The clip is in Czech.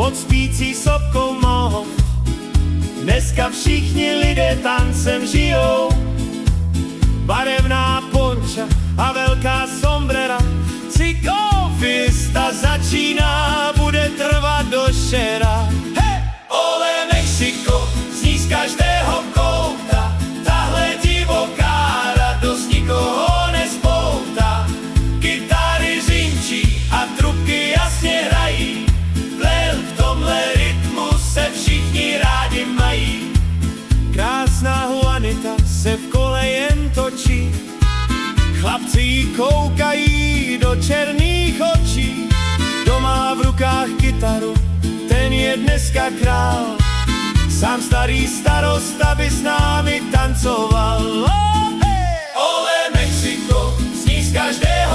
pod spící sopkou mohou. Dneska všichni lidé tancem žijou. Barevná ponča a velká sombrera, cyklofista začíná, bude trvat do šera. Hey! Ole Mexiko, zní z každého kouta, tahle divoká radost nikoho nespoutá. Kytary řinčí a trubky jasně hrají, v tomhle rytmu se všichni rádi mají. Krásná Juanita se v kole jen točí, chlapci jí koukají do černých očí. Kdo má v rukách kytaru, ten je dneska král. Sám starý starost, aby s námi tancoval. Oh, hey! Ole Mexiko, zní z každého